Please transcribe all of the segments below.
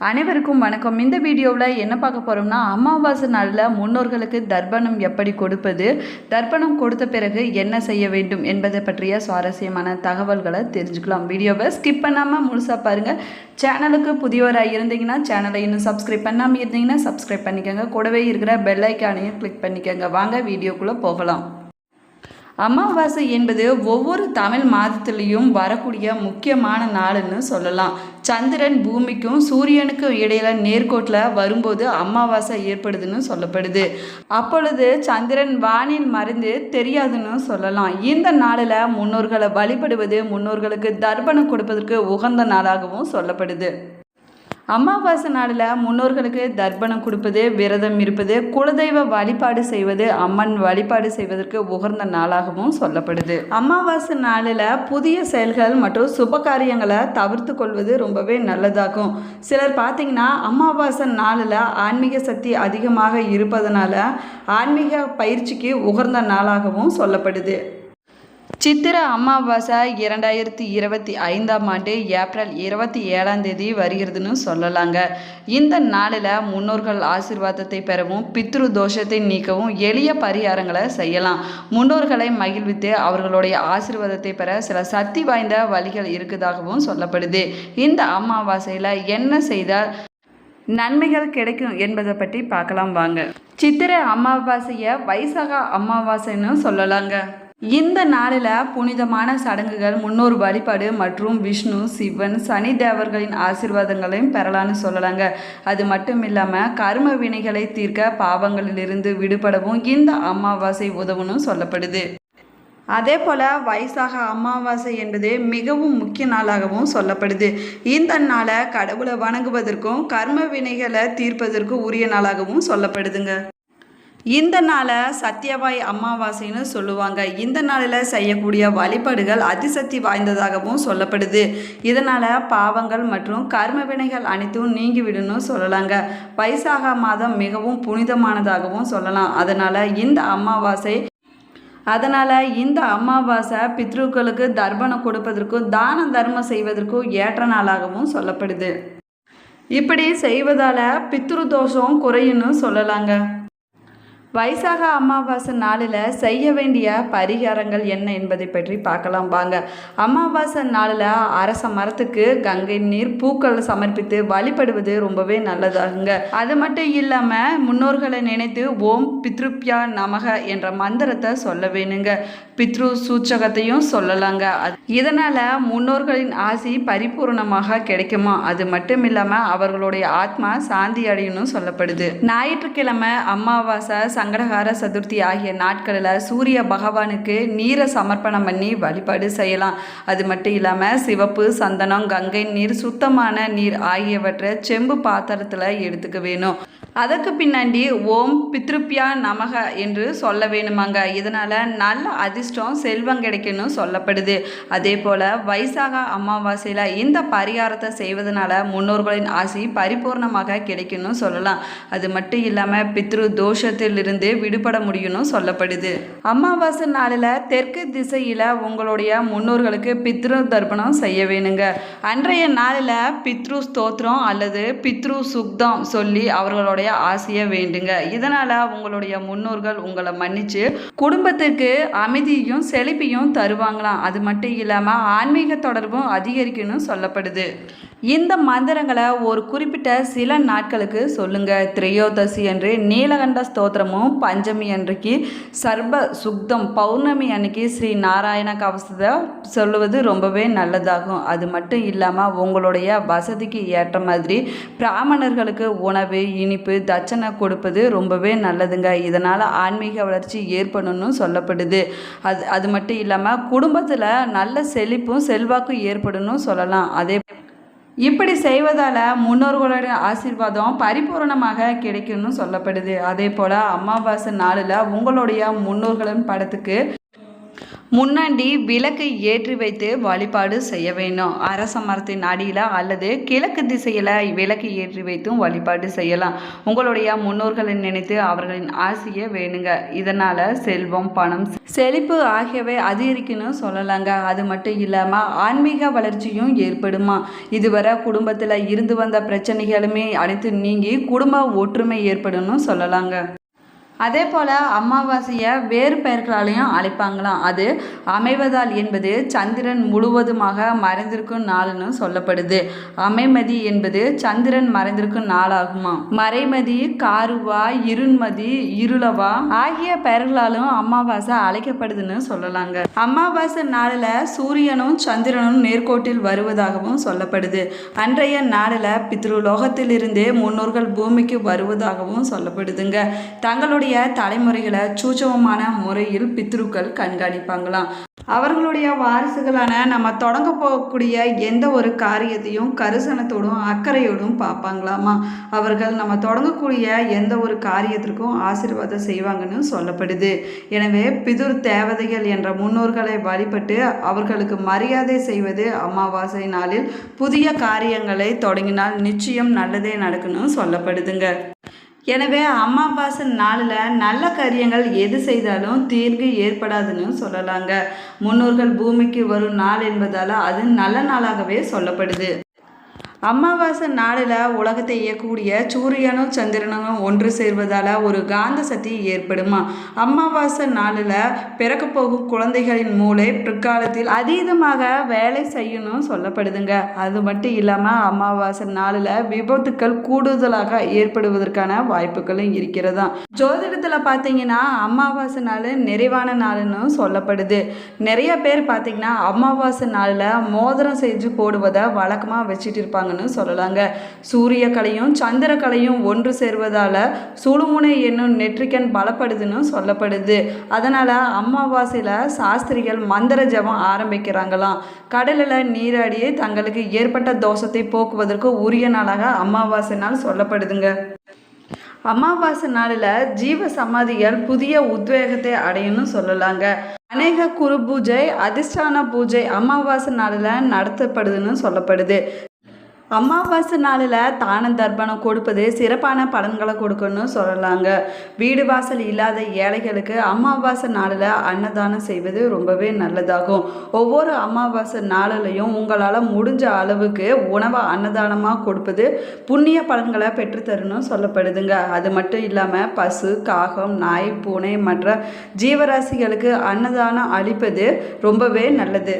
அனைவருக்கும் வணக்கம். இந்த வீடியோவில் என்ன பார்க்க போகிறோம்னா, அமாவாசை நாளில் முன்னோர்களுக்கு தர்ப்பணம் எப்படி கொடுப்பது, தர்ப்பணம் கொடுத்த பிறகு என்ன செய்ய வேண்டும் என்பதை பற்றிய சுவாரஸ்யமான தகவல்களை தெரிஞ்சுக்கலாம். வீடியோவை ஸ்கிப் பண்ணாமல் முழுசாக பாருங்கள். சேனலுக்கு புதியவராக இருந்தீங்கன்னா சேனலை இன்னும் சப்ஸ்கிரைப் பண்ணாமல் இருந்தீங்கன்னா சப்ஸ்கிரைப் பண்ணிக்கோங்க. கூடவே இருக்கிற பெல் ஐக்கானையும் கிளிக் பண்ணிக்கோங்க. வாங்க வீடியோக்குள்ளே போகலாம். அமாவாசை என்பது ஒவ்வொரு தமிழ் மாதத்திலையும் வரக்கூடிய முக்கியமான நாள்னு சொல்லலாம். சந்திரன் பூமிக்கும் சூரியனுக்கும் இடையில நேர்கோட்டில் வரும்போது அமாவாசை ஏற்படுதுன்னு சொல்லப்படுது. அப்பொழுது சந்திரன் வானில் மறைந்து தெரியாதுன்னு சொல்லலாம். இந்த நாளில் முன்னோர்களை வழிபடுவது முன்னோர்களுக்கு தர்ப்பணம் கொடுப்பதற்கு உகந்த நாளாகவும் சொல்லப்படுது. அமாவாசை நாளில் முன்னோர்களுக்கு தர்ப்பணம் கொடுப்பது, விரதம் இருப்பது, குலதெய்வ வழிபாடு செய்வது, அம்மன் வழிபாடு செய்வதற்கு உகந்த நாளாகவும் சொல்லப்படுது. அமாவாசை நாளில் புதிய செயல்கள் மற்றும் சுப காரியங்களை தவிர்த்து கொள்வது ரொம்பவே நல்லதாகும். சிலர் பார்த்திங்கன்னா அமாவாசை நாளில் ஆன்மீக சக்தி அதிகமாக இருப்பதனால ஆன்மீக பயிற்சிக்கு உகந்த நாளாகவும் சொல்லப்படுது. சித்திர அமாவாசை 2025 ஏப்ரல் 27 வருகிறதுன்னு சொல்லலாங்க. இந்த நாளில் முன்னோர்கள் ஆசீர்வாதத்தை பெறவும் பித்ரு தோஷத்தை நீக்கவும் எளிய பரிகாரங்களை செய்யலாம். முன்னோர்களை மகிழ்வித்து அவர்களுடைய ஆசீர்வாதத்தை பெற சில சக்தி வாய்ந்த வழிகள் இருக்குதாகவும் சொல்லப்படுது. இந்த அமாவாசையில் என்ன செய்தால் நன்மைகள் கிடைக்கும் என்பதை பற்றி பார்க்கலாம் வாங்க. சித்திரை அமாவாசையை வைசாக அமாவாசைன்னு சொல்லலாங்க. இந்த நாளில் புனிதமான சடங்குகள், முன்னோர் வழிபாடு மற்றும் விஷ்ணு, சிவன், சனி தேவர்களின் ஆசீர்வாதங்களையும் பெறலான்னு சொல்லலாங்க. அது மட்டும் இல்லாமல் கர்ம வினைகளை தீர்க்க, பாவங்களிலிருந்து விடுபடவும் இந்த அமாவாசை உதவுன்னு சொல்லப்படுது. அதே போல் வைசாக அமாவாசை என்பது மிகவும் முக்கிய நாளாகவும் சொல்லப்படுது. இந்த நாளை கடவுளை வணங்குவதற்கும் கர்ம வினைகளை தீர்ப்பதற்கும் உரிய நாளாகவும் சொல்லப்படுதுங்க. இந்த நாளை சத்தியவாய் அமாவாசைன்னு சொல்லுவாங்க. இந்த நாளில் செய்யக்கூடிய வழிபாடுகள் அதிசக்தி வாய்ந்ததாகவும் சொல்லப்படுது. இதனால் பாவங்கள் மற்றும் கர்ம வினைகள் அனைத்தும் நீங்கிவிடணும் சொல்லலாங்க. வைசாக மாதம் மிகவும் புனிதமானதாகவும் சொல்லலாம். அதனால் இந்த அமாவாசை பித்ருக்களுக்கு தர்ப்பணம் கொடுப்பதற்கும் தான தர்மம் செய்வதற்கும் ஏற்ற நாளாகவும் சொல்லப்படுது. இப்படி செய்வதால் பித்ரு தோஷம் குறையுன்னு சொல்லலாங்க. வைசாக அமாவாசை நாளில் செய்ய வேண்டிய பரிகாரங்கள் என்ன என்பதை பற்றி பார்க்கலாம் வாங்க. அமாவாசை நாளில் அரச மரத்துக்கு கங்கை நீர், பூக்கள் சமர்ப்பித்து வழிபடுவது ரொம்பவே நல்லதாகுங்க. அது மட்டும் இல்லாமல் முன்னோர்களை நினைத்து ஓம் பித்ருப்யா நமக என்ற மந்திரத்தை சொல்ல வேணுங்க. பித்ரு சூச்சகத்தையும் சொல்லலாங்க. இதனால் முன்னோர்களின் ஆசி பரிபூர்ணமாக கிடைக்குமா. அது மட்டும் இல்லாமல் அவர்களுடைய ஆத்மா சாந்தி அடையணும் சொல்லப்படுது. ஞாயிற்றுக்கிழமை அமாவாசை, சங்கடகார சதுர்த்தி ஆகிய நாட்களில் சூரிய பகவானுக்கு நீரை சமர்ப்பணம் பண்ணி வழிபாடு செய்யலாம். அது மட்டும் இல்லாமல் சிவப்பு, சந்தனம், கங்கை நீர், சுத்தமான நீர் ஆகியவற்றை செம்பு பாத்திரத்தில் எடுத்துக்க வேணும். அதற்கு பின்னாடி ஓம் பித்ருப்யா நமக என்று சொல்ல வேணுமாங்க. இதனால் நல்ல அதிர்ஷ்டம், செல்வம் கிடைக்கணும் சொல்லப்படுது. அதே போல் வைசாக அமாவாசையில் இந்த பரிகாரத்தை செய்வதனால முன்னோர்களின் ஆசி பரிபூர்ணமாக கிடைக்கணும் சொல்லலாம். அது மட்டும் இல்லாமல் பித்ரு தோஷத்திலிருந்து விடுபட முடியும்னு சொல்லப்படுது. அமாவாசை நாளில் தெற்கு திசையில் உங்களுடைய முன்னோர்களுக்கு பித்ரு தர்ப்பணம் செய்ய வேணுங்க. அன்றைய நாளில் பித்ரு ஸ்தோத்திரம் அல்லது பித்ரு சுக்தம் சொல்லி அவர்களுடைய ஆசையை வேண்டுங்க. இதனால உங்களுடைய முன்னோர்கள் உங்களை மன்னிச்சு குடும்பத்துக்கு அமைதியும் செழிப்பையும் தருவாங்களாம். அது மட்டும் இல்லாம ஆன்மீக தொடர்பும் அதிகரிக்கணும் சொல்லப்படுது. இந்த மந்திரங்களை ஒரு குறிப்பிட்ட சில நாட்களுக்கு சொல்லுங்க. திரையோதசி அன்று நீலகண்ட ஸ்தோத்திரமும், பஞ்சமி அன்றைக்கு சர்ப சுக்தம், பௌர்ணமி அன்னைக்கு ஸ்ரீ நாராயண கவசத்தை சொல்லுவது ரொம்பவே நல்லதாகும். அது மட்டும் இல்லாமல் உங்களுடைய வசதிக்கு ஏற்ற மாதிரி பிராமணர்களுக்கு உணவு, இனிப்பு, தட்சணை கொடுப்பது ரொம்பவே நல்லதுங்க. இதனால் ஆன்மீக வளர்ச்சி ஏற்படணும்னு சொல்லப்படுது. அது மட்டும் இல்லாமல் குடும்பத்தில் நல்ல செழிப்பும் செல்வாக்கும் ஏற்படணும் சொல்லலாம். இப்படி செய்வதால் முன்னோர்களுடைய ஆசீர்வாதம் பரிபூரணமாக கிடைக்கும்னு சொல்லப்படுது. அதே போல் அமாவாசை நாளில் உங்களுடைய முன்னோர்களின் படத்துக்கு முன்னாடி விளக்கு ஏற்றி வைத்து வழிபாடு செய்ய வேணும். அரச மரத்தின் அடியில் அல்லது கிழக்கு திசையில் விளக்கு ஏற்றி வைத்தும் வழிபாடு செய்யலாம். உங்களுடைய முன்னோர்களை நினைத்து அவர்களின் ஆசையை வேணுங்க. இதனால் செல்வம், பணம், செழிப்பு ஆகியவை அதிகரிக்குன்னு சொல்லலாங்க. அது மட்டும் இல்லாமல் ஆன்மீக வளர்ச்சியும் ஏற்படுமா. இதுவரை குடும்பத்தில் இருந்து வந்த பிரச்சனைகளுமே அனைத்து நீங்கி குடும்ப ஒற்றுமை ஏற்படும்னு சொல்லலாங்க. அதே போல் அமாவாசையை வேறு பெயர்களாலையும் அழைப்பாங்களாம். அது அமைவதால் என்பது சந்திரன் முழுவதுமாக மறைந்திருக்கும் நாள்னு சொல்லப்படுது. அமைமதி என்பது சந்திரன் மறைந்திருக்கும் நாளாகுமா. மறைமதி, காருவா, இருண்மதி, இருளவா ஆகிய பெயர்களாலும் அமாவாசை அழைக்கப்படுதுன்னு சொல்லலாங்க. அமாவாசை நாளில் சூரியனும் சந்திரனும் நேர்கோட்டில் வருவதாகவும் சொல்லப்படுது. அன்றைய நாளில் பித்ருலோகத்திலிருந்தே முன்னோர்கள் பூமிக்கு வருவதாகவும் சொல்லப்படுதுங்க. தங்களுடைய தலைமுறைகளை சூட்சமமான முறையில் பித்ருக்கள் கண்காணிப்பாங்களாம். அவர்களுடைய வாரிசுகளான நம்ம தொடங்க போகக்கூடிய எந்த ஒரு காரியத்தையும் கரிசனத்தோடும் அக்கறையோடும் பார்ப்பாங்களாமா. அவர்கள் நம்ம தொடங்கக்கூடிய எந்த ஒரு காரியத்திற்கும் ஆசீர்வாதம் செய்வாங்கன்னு சொல்லப்படுது. எனவே பிதுர் தேவதைகள் என்ற முன்னோர்களை வழிபட்டு அவர்களுக்கு மரியாதை செய்வது அமாவாசை நாளில் புதிய காரியங்களை தொடங்கினால் நிச்சயம் நல்லதே நடக்குன்னு சொல்லப்படுதுங்க. எனவே அமாவாசை நாளில் நல்ல காரியங்கள் எது செய்தாலும் தீர்வு ஏற்படாதுன்னு சொல்லலாங்க. முன்னோர்கள் பூமிக்கு வரும் நாள் என்பதால் அது நல்ல நாளாகவே சொல்லப்படுது. அமாவாசை நாளில் உலகத்தை இயக்கக்கூடிய சூரியனும் சந்திரனும் ஒன்று சேர்வதால் ஒரு காந்த சக்தி ஏற்படுமா. அமாவாசை நாளில் பிறக்க போகும் குழந்தைகளின் மூளை பிற்காலத்தில் அதீதமாக வேலை செய்யணும் சொல்லப்படுதுங்க. அது மட்டும் இல்லாமல் அமாவாசை நாளில் விபத்துக்கள் கூடுதலாக ஏற்படுவதற்கான வாய்ப்புகளும் இருக்கிறதா. ஜோதிடத்தில் பார்த்தீங்கன்னா அமாவாசை நாள் நிறைவான நாள்னு சொல்லப்படுது. நிறைய பேர் பார்த்தீங்கன்னா அமாவாசை நாளில் மோதிரம் செஞ்சு போடுவதை வழக்கமாக வச்சுட்டு இருப்பாங்க சொல்லலாங்க. சூரிய கலையும் சந்திர கலையும் ஒன்று சேர்வதால சுழுமுனை என்னும் நெற்றிக்கண் பலப்படுதுன்னு சொல்லப்படுது. அதனால அமாவாசையில சாஸ்திரிகள் மந்திர ஜபம் ஆரம்பிக்கிறாங்களாம். கடலில் நீராடி தங்களுக்கு ஏற்பட்ட தோஷத்தை போக்குவதற்கு உரிய நாளாக அமாவாசை நாள் சொல்லப்படுதுங்க. அமாவாசை நாளில் ஜீவ சமாதிகள் புதிய உத்வேகத்தை அடையும்னு சொல்லலாங்க. அநேக குரு பூஜை, அதிஷ்டான பூஜை அமாவாசை நாளில் நடத்தப்படுதுன்னு சொல்லப்படுது. அமாவாசை நாளில் தான தர்ப்பணம் கொடுப்பது சிறப்பான பலன்களை கொடுக்கணும்னு சொல்லலாங்க. வீடு வாசல் இல்லாத ஏழைகளுக்கு அமாவாசை நாளில் அன்னதானம் செய்வது ரொம்பவே நல்லதாகும். ஒவ்வொரு அமாவாசை நாளிலையும் உங்களால் முடிஞ்ச அளவுக்கு உணவை அன்னதானமாக கொடுப்பது புண்ணிய பலன்களை பெற்றுத்தரணும்னு சொல்லப்படுதுங்க. அது மட்டும் இல்லாமல் பசு, காகம், நாய், பூனை மற்ற ஜீவராசிகளுக்கு அன்னதானம் அளிப்பது ரொம்பவே நல்லது.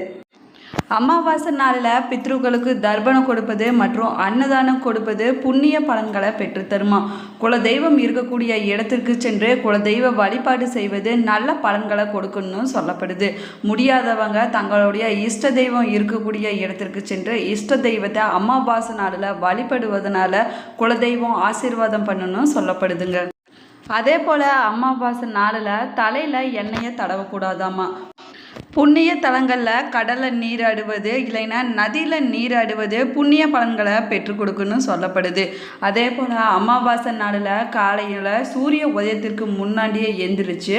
அமாவாசை நாளில் பித்ருக்களுக்கு தர்ப்பணம் கொடுப்பது மற்றும் அன்னதானம் கொடுப்பது புண்ணிய பலன்களை பெற்றுத்தருமா. குலதெய்வம் இருக்கக்கூடிய இடத்திற்கு சென்று குலதெய்வ வழிபாடு செய்வது நல்ல பலன்களை கொடுக்கணும்னு சொல்லப்படுது. முடியாதவங்க தங்களுடைய இஷ்ட தெய்வம் இருக்கக்கூடிய இடத்திற்கு சென்று இஷ்ட தெய்வத்தை அமாவாசை நாளில் வழிபடுவதனால குலதெய்வம் ஆசீர்வாதம் பண்ணணும்னு சொல்லப்படுதுங்க. அதே போல் அமாவாசை நாளில் தலையில் எண்ணெயை தடவக்கூடாதாமா. புண்ணிய தலங்களில் கடலில் நீராடுவது இல்லைன்னா நதியில் நீராடுவது புண்ணிய பலன்களை பெற்றுக் கொடுக்குன்னு சொல்லப்படுது. அதே போல் அமாவாசை நாளில் காலையில் சூரிய உதயத்திற்கு முன்னாடியே எந்திரிச்சு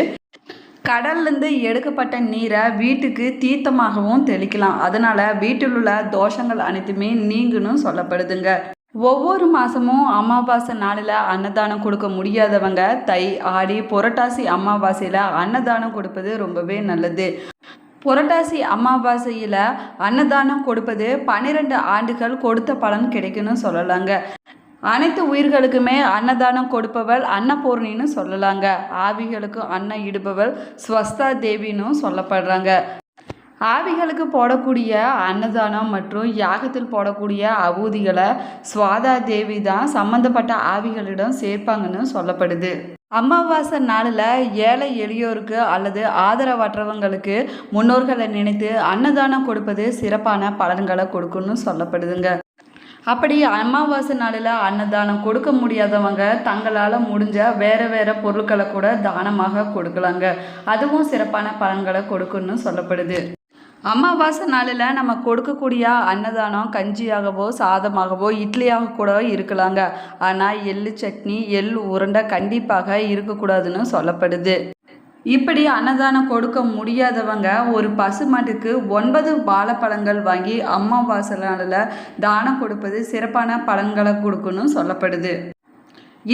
கடல்லேருந்து எடுக்கப்பட்ட நீரை வீட்டுக்கு தீர்த்தமாகவும் தெளிக்கலாம். அதனால் வீட்டில் உள்ள தோஷங்கள் அனைத்துமே நீங்குன்னு சொல்லப்படுதுங்க. ஒவ்வொரு மாதமும் அமாவாசை நாளில் அன்னதானம் கொடுக்க முடியாதவங்க தை, ஆடி, புரட்டாசி அமாவாசையில் அன்னதானம் கொடுப்பது ரொம்பவே நல்லது. புரட்டாசி அமாவாசையில் அன்னதானம் கொடுப்பது 12 ஆண்டுகள் கொடுத்த பலன் கிடைக்குன்னு சொல்லலாங்க. அனைத்து உயிர்களுக்குமே அன்னதானம் கொடுப்பவள் அன்னபூர்ணின்னு சொல்லலாங்க. ஆவிகளுக்கு அன்னம் இடுபவள் ஸ்வஸ்தா தேவின்னு சொல்லப்படுறாங்க. ஆவிகளுக்கு போடக்கூடிய அன்னதானம் மற்றும் யாகத்தில் போடக்கூடிய அபூதிகளை ஸ்வாதா தேவி தான் சம்பந்தப்பட்ட ஆவிகளிடம் சேர்ப்பாங்கன்னு சொல்லப்படுது. அமாவாசை நாளில் ஏழை எளியோருக்கு அல்லது ஆதரவற்றவங்களுக்கு முன்னோர்களை நினைத்து அன்னதானம் கொடுப்பது சிறப்பான பலன்களை கொடுக்குன்னு சொல்லப்படுதுங்க. அப்படி அமாவாசை நாளில் அன்னதானம் கொடுக்க முடியாதவங்க தங்களால் முடிஞ்ச வேறு பொருட்களை கூட தானமாக கொடுக்கலாங்க. அதுவும் சிறப்பான பலன்களை கொடுக்குன்னு சொல்லப்படுது. அமாவாசை நாளில் நம்ம கொடுக்கக்கூடிய அன்னதானம் கஞ்சியாகவோ சாதமாகவோ இட்லியாக கூட இருக்கலாங்க. ஆனால் எள்ளு சட்னி, எள் உருண்டை கண்டிப்பாக இருக்கக்கூடாதுன்னு சொல்லப்படுது. இப்படி அன்னதானம் கொடுக்க முடியாதவங்க ஒரு பசுமாட்டுக்கு 9 வாழைப்பழங்கள் வாங்கி அமாவாசை நாளில் தானம் கொடுப்பது சிறப்பான பலன்களை கொடுக்குன்னு சொல்லப்படுது.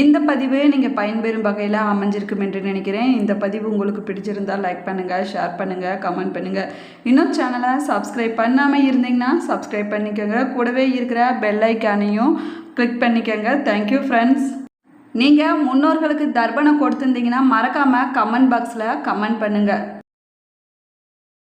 இந்த பதிவு நீங்கள் பயன்பெறும் வகையில் அமைஞ்சிருக்கும் என்று நினைக்கிறேன். இந்த பதிவு உங்களுக்கு பிடிச்சிருந்தால் லைக் பண்ணுங்கள், ஷேர் பண்ணுங்கள், கமெண்ட் பண்ணுங்கள். இன்னும் சேனலை சப்ஸ்கிரைப் பண்ணாமல் இருந்தீங்கன்னா சப்ஸ்கிரைப் பண்ணிக்கோங்க. கூடவே இருக்கிற பெல் ஐக்கானையும் கிளிக் பண்ணிக்கோங்க. Thank you friends. நீங்கள் முன்னோர்களுக்கு தர்ப்பணம் கொடுத்துருந்தீங்கன்னா மறக்காமல் கமெண்ட் பாக்ஸில் கமெண்ட் பண்ணுங்கள்.